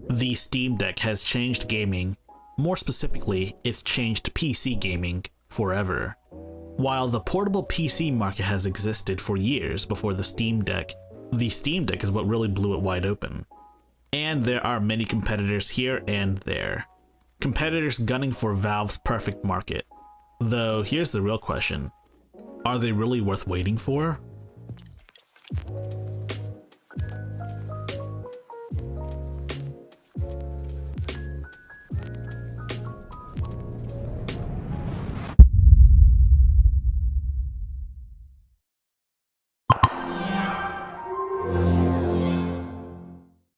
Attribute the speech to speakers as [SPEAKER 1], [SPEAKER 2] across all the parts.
[SPEAKER 1] The Steam Deck has changed gaming. More specifically, it's changed PC gaming forever. While the portable PC market has existed for years before the Steam Deck is what really blew it wide open. And there are many competitors here and there. Competitors gunning for Valve's perfect market. Though here's the real question. Are they really worth waiting for?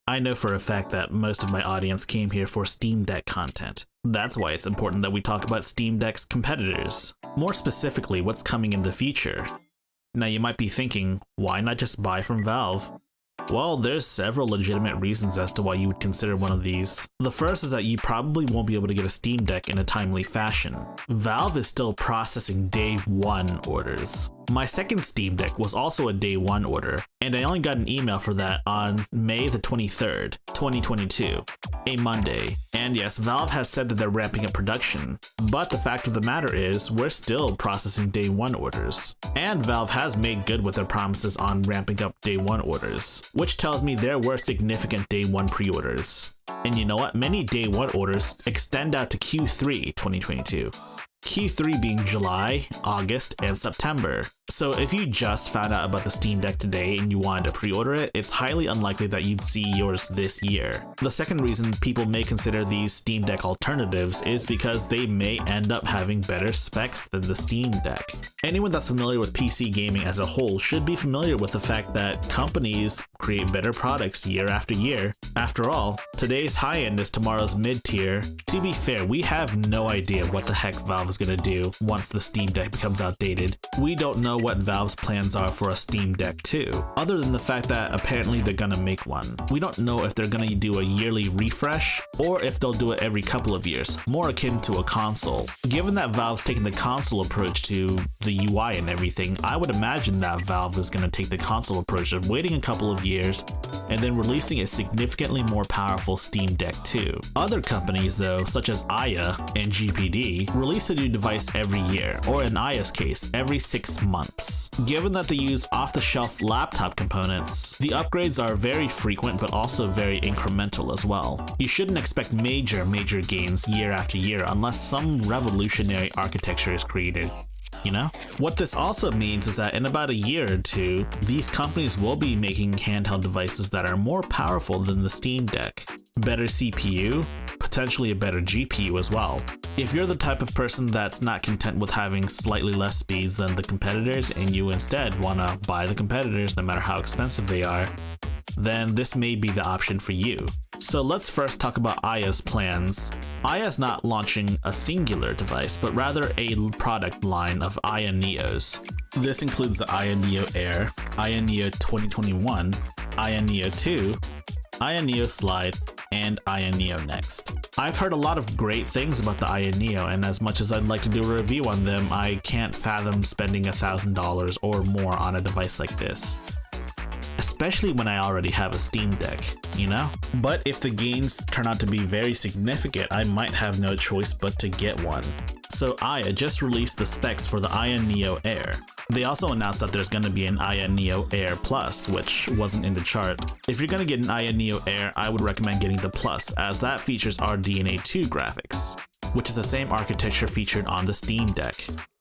[SPEAKER 1] I know for a fact that most of my audience came here for Steam Deck content. That's why it's important that we talk about Steam Deck's competitors. More specifically, what's coming in the future. Now you might be thinking, why not just buy from Valve? Well, there's several legitimate reasons as to why you would consider one of these. The first is that you probably won't be able to get a Steam Deck in a timely fashion. Valve is still processing day one orders. My second Steam Deck was also a day one order, and I only got an email for that on May the 23rd, 2022, a Monday. And yes, Valve has said that they're ramping up production, but the fact of the matter is, we're still processing day one orders. And Valve has made good with their promises on ramping up day one orders, which tells me there were significant day one pre-orders. And you know what? Many day one orders extend out to Q3 2022. Q3 being July, August, and September. So if you just found out about the Steam Deck today and you wanted to pre-order it, it's highly unlikely that you'd see yours this year. The second reason people may consider these Steam Deck alternatives is because they may end up having better specs than the Steam Deck. Anyone that's familiar with PC gaming as a whole should be familiar with the fact that companies create better products year after year. After all, today's high-end is tomorrow's mid-tier. To be fair, we have no idea what the heck Valve is going to do once the Steam Deck becomes outdated. We don't know what Valve's plans are for a Steam Deck 2, other than the fact that apparently they're gonna make one. We don't know if they're gonna do a yearly refresh or if they'll do it every couple of years, more akin to a console. Given that Valve's taking the console approach to the UI and everything, I would imagine that Valve is gonna take the console approach of waiting a couple of years and then releasing a significantly more powerful Steam Deck 2. Other companies though, such as Aya and GPD, release a new device every year, or in Aya's case, every 6 months. Given that they use off-the-shelf laptop components, the upgrades are very frequent but also very incremental as well. You shouldn't expect major gains year after year unless some revolutionary architecture is created. You know? What this also means is that in about a year or two, these companies will be making handheld devices that are more powerful than the Steam Deck. Better CPU, potentially a better GPU as well. If you're the type of person that's not content with having slightly less speeds than the competitors and you instead want to buy the competitors no matter how expensive they are, then this may be the option for you. So let's first talk about Aya's plans. Aya's not launching a singular device, but rather a product line of Aya Neos. This includes the Aya Neo Air, Aya Neo 2021, Aya Neo 2, Aya Neo Slide, and Aya Neo Next. I've heard a lot of great things about the Aya Neo, and as much as I'd like to do a review on them, I can't fathom spending $1,000 or more on a device like this. Especially when I already have a Steam Deck, you know? But if the gains turn out to be very significant, I might have no choice but to get one. So Aya just released the specs for the Aya Neo Air. They also announced that there's going to be an Aya Neo Air Plus, which wasn't in the chart. If you're going to get an Aya Neo Air, I would recommend getting the Plus, as that features RDNA 2 graphics, which is the same architecture featured on the Steam Deck.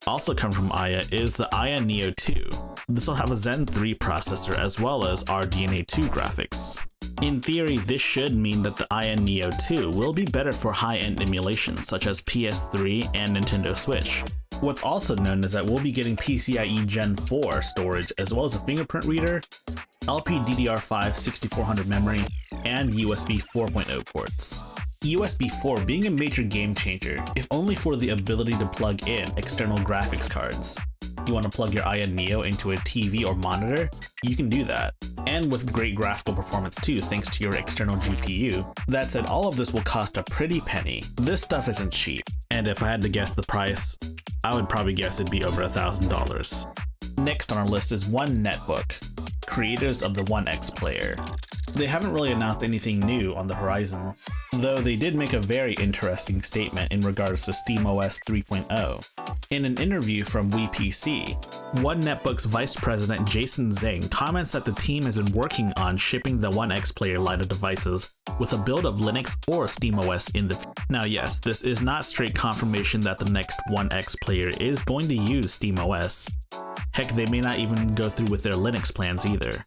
[SPEAKER 1] Also coming from Aya is the Aya Neo 2. This will have a Zen 3 processor as well as RDNA 2 graphics. In theory, this should mean that the Aya Neo 2 will be better for high-end emulation such as PS3 and Nintendo Switch. What's also known is that we'll be getting PCIe Gen 4 storage as well as a fingerprint reader, LPDDR5 6400 memory, and USB 4.0 ports. USB 4 being a major game changer, if only for the ability to plug in external graphics cards. You want to plug your Aya Neo into a TV or monitor? You can do that. And with great graphical performance too, thanks to your external GPU. That said, all of this will cost a pretty penny. This stuff isn't cheap, and if I had to guess the price, I would probably guess it'd be over $1,000. Next on our list is One Netbook, creators of the One X Player. They haven't really announced anything new on the horizon, though they did make a very interesting statement in regards to SteamOS 3.0. In an interview from WePC, One Netbook's Vice President Jason Zhang comments that the team has been working on shipping the One X player line of devices with a build of Linux or SteamOS in the future. Now yes, this is not straight confirmation that the next One X player is going to use SteamOS. Heck, they may not even go through with their Linux plans either.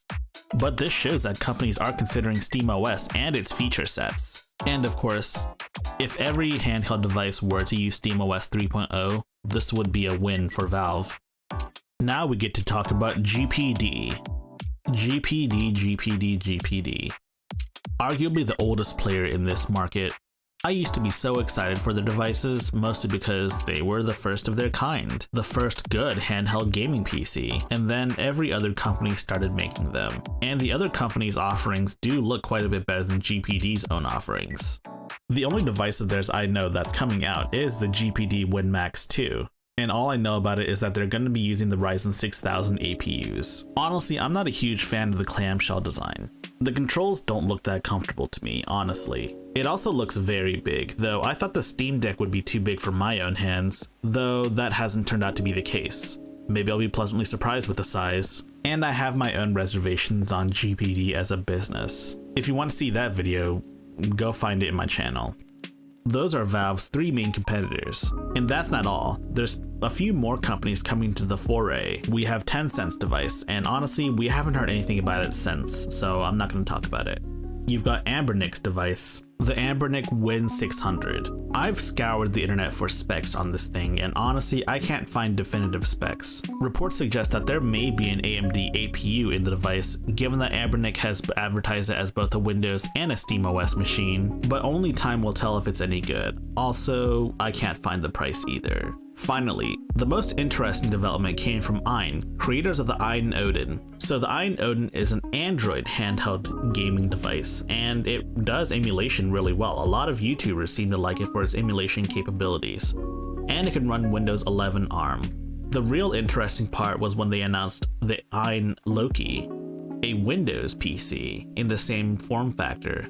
[SPEAKER 1] But this shows that companies are considering SteamOS and its feature sets. And of course, if every handheld device were to use SteamOS 3.0, this would be a win for Valve. Now we get to talk about GPD. GPD. Arguably the oldest player in this market. I used to be so excited for their devices, mostly because they were the first of their kind, the first good handheld gaming PC, and then every other company started making them. And the other companies' offerings do look quite a bit better than GPD's own offerings. The only device of theirs I know that's coming out is the GPD WinMax 2. And all I know about it is that they're going to be using the Ryzen 6000 APUs. Honestly, I'm not a huge fan of the clamshell design. The controls don't look that comfortable to me, honestly. It also looks very big, though I thought the Steam Deck would be too big for my own hands, though that hasn't turned out to be the case. Maybe I'll be pleasantly surprised with the size. And I have my own reservations on GPD as a business. If you want to see that video, go find it in my channel. Those are Valve's 3 main competitors. And that's not all. There's a few more companies coming to the foray. We have Tencent's device, and honestly, we haven't heard anything about it since, so I'm not going to talk about it. You've got Anbernic's device, the Anbernic Win 600. I've scoured the internet for specs on this thing, and honestly, I can't find definitive specs. Reports suggest that there may be an AMD APU in the device, given that Anbernic has advertised it as both a Windows and a SteamOS machine, but only time will tell if it's any good. Also, I can't find the price either. Finally, the most interesting development came from Ein, creators of the Ein Odin. So the Ein Odin is an Android handheld gaming device, and it does emulation really well. A lot of YouTubers seem to like it for its emulation capabilities. And it can run Windows 11 ARM. The real interesting part was when they announced the Ein Loki, a Windows PC in the same form factor.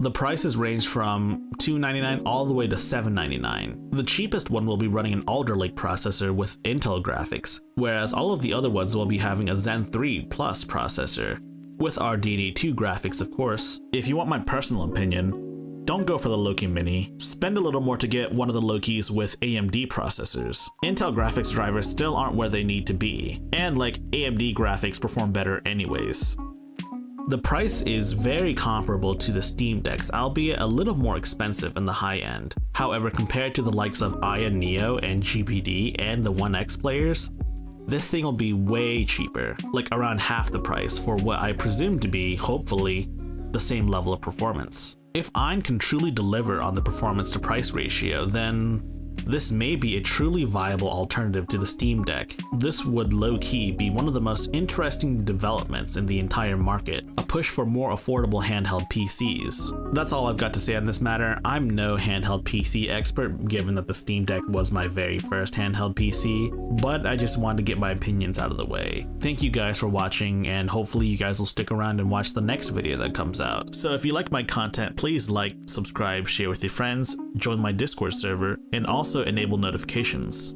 [SPEAKER 1] The prices range from $299 all the way to $799. The cheapest one will be running an Alder Lake processor with Intel graphics, whereas all of the other ones will be having a Zen 3 Plus processor, with RDNA 2 graphics of course. If you want my personal opinion, don't go for the Loki Mini. Spend a little more to get one of the Lokis with AMD processors. Intel graphics drivers still aren't where they need to be, and like AMD graphics perform better anyways. The price is very comparable to the Steam Decks, albeit a little more expensive in the high end. However, compared to the likes of Aya Neo and GPD and the One X players, this thing will be way cheaper, like around half the price for what I presume to be, hopefully, the same level of performance. If Ein can truly deliver on the performance to price ratio, then this may be a truly viable alternative to the Steam Deck. This would low-key be one of the most interesting developments in the entire market, a push for more affordable handheld PCs. That's all I've got to say on this matter. I'm no handheld PC expert, given that the Steam Deck was my very first handheld PC, but I just wanted to get my opinions out of the way. Thank you guys for watching, and hopefully you guys will stick around and watch the next video that comes out. So if you like my content, please like, subscribe, share with your friends, join my Discord server, and also enable notifications.